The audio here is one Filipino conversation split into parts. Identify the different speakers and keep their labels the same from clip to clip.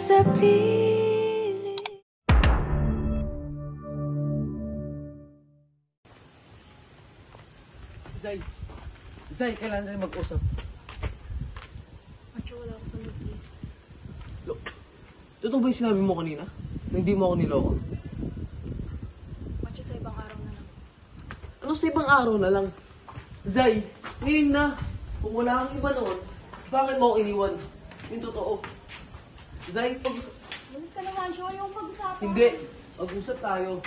Speaker 1: sa piling.
Speaker 2: Zay, kailangan tayo mag-usap.
Speaker 3: Macho, wala ako sa mood, please.
Speaker 2: Totoo ba yung sinabi mo kanina? Na hindi mo ako niloko?
Speaker 3: Macho, sa ibang araw na lang.
Speaker 2: Ano sa ibang araw na lang? Zay, ngayon na. Kung wala kang iba noon, bakit mo ako iniwan? Yung totoo. Zay, pag-usap...
Speaker 3: Bilis ka naman, Macho. Yung pag-usapan.
Speaker 2: Hindi. Mag-usap tayo.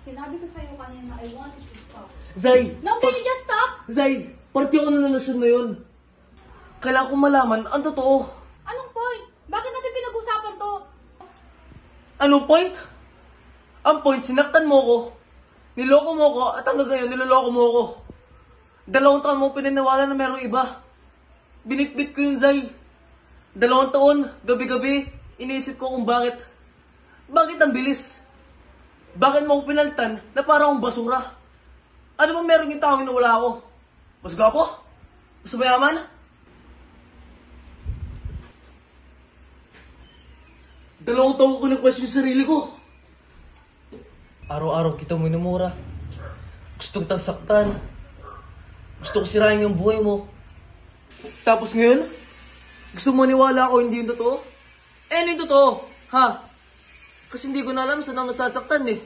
Speaker 3: Sinabi ko sa'yo kanina, I want you to stop.
Speaker 2: Zay!
Speaker 3: No, can you just stop?
Speaker 2: Zay, party ako na relasyon ngayon. Kailangan kong malaman ang totoo.
Speaker 3: Anong point? Bakit natin pinag-usapan to?
Speaker 2: Anong point? Ang point, sinaktan mo ko. Niloko mo ko at hanggang ngayon niloloko mo ko. 2 taon mo pinaniwala na merong iba. Binitbit ko yun, Zay. 2 taon, gabi-gabi, iniisip ko kung bakit. Bakit ang bilis? Bakit mo ko pinaltan na parang akong basura? Ano bang meron yung tao na wala ako? Mas gwapo? Mas mayaman? Dalawang taon ko na-question yung sarili ko. Araw-araw kita minumura. Gusto kitang saktan. Gusto ko sirain yung buhay mo. Tapos ngayon, gusto mo maniwala ako hindi yung totoo? Eh, ano yung totoo? Ha? Kasi hindi ko na alam saan ako nasasaktan eh.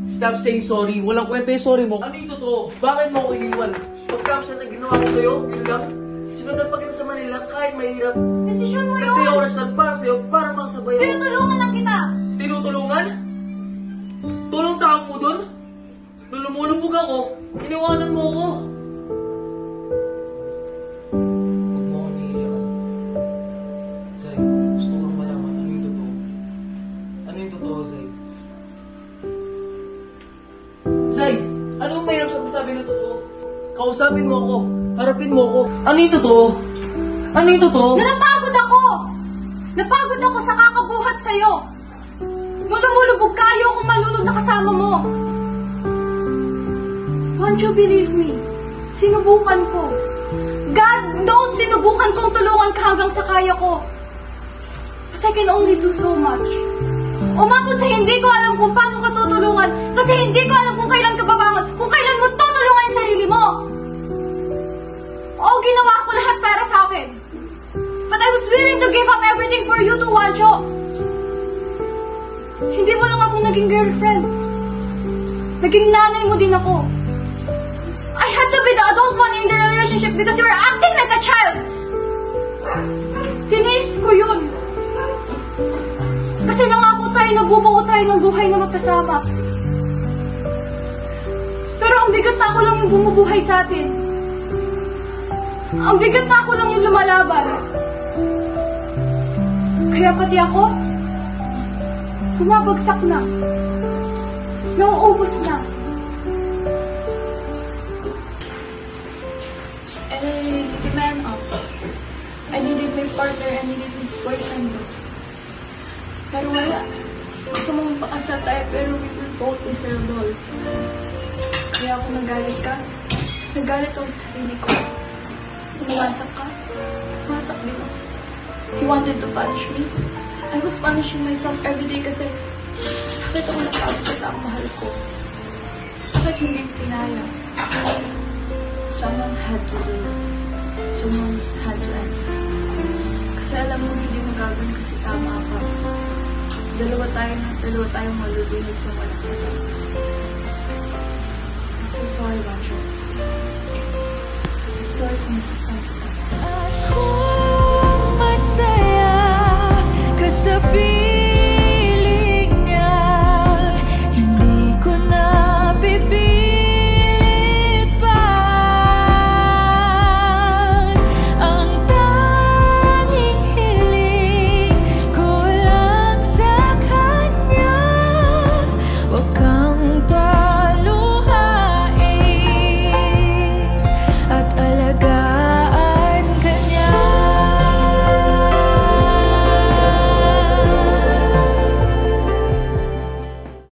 Speaker 2: Stop saying sorry. Walang kwenta yung sorry mo. Ano yung totoo? Bakit mo ako iniwan? Pagkapsa na ginawa ko sa'yo, yun lang. Sinundan pa kita sa Manila kahit mahirap.
Speaker 3: Desisyon mo yun!
Speaker 2: Ito yung oras na para sa'yo para makasabay ako.
Speaker 3: Tinutulungan lang kita!
Speaker 2: Tinutulungan? Tulong tao mo dun? Nung lumulubog ako, iniwanan mo ako. Huwag mo ako niiyakan. Zay, gusto ko lang malaman ano yung totoo. Ano yung totoo, Zay? Zay, ano bang mayroon sa masabi ng totoo? Kausapin mo ako. Harapin mo ako. Ano yung totoo? Ano yung totoo?
Speaker 3: Napagod ako! Napagod ako sa kakabuhat sa'yo! Nung lumulubog ka, ayokong malunod na kasama mo! Won't you believe me? Sinubukan ko. God knows sinubukan kong tulungan ka hanggang sa kaya ko. But I can only do so much. Umabot sa hindi ko alam kung paano ka tutulungan kasi hindi ko alam kung kailan ka babangon, kung kailan mo tutulungan yung sarili mo. Oo, ginawa ko lahat para sa akin. But I was willing to give up everything for you to Wancho. Hindi mo lang ako naging girlfriend. Naging nanay mo din ako. I had to be the adult one in the relationship because you were acting like a child. Tiniis ko yun. Kasi nangako tayo na bubuo tayo ng buhay na magkasama. Pero ang bigat na ako lang yung bumubuhay sa atin. Ang bigat na ako lang yung lumalaban. Kaya pati ako, bumabagsak na. Nauubos na. And I needed the man up. I needed my partner, I needed my boyfriend. Pero wala. Gusto mong pakasal tayo pero we were both miserable. Kaya ako nagalit ka. Nagalit ako sa sarili ko. Umasak ka. Umasak din ako. He wanted to punish me. I was punishing myself every day kasi bakit ako natawag sa taong mahal ko? Bakit hindi pinaya? Someone had to do it. Someone had to end. Kasi alam mo hindi magagawin kasi tama ka. Dalawa tayong malulunod kung walang katapos. I'm so sorry, Macho. I'm sorry kung nasaktan kita.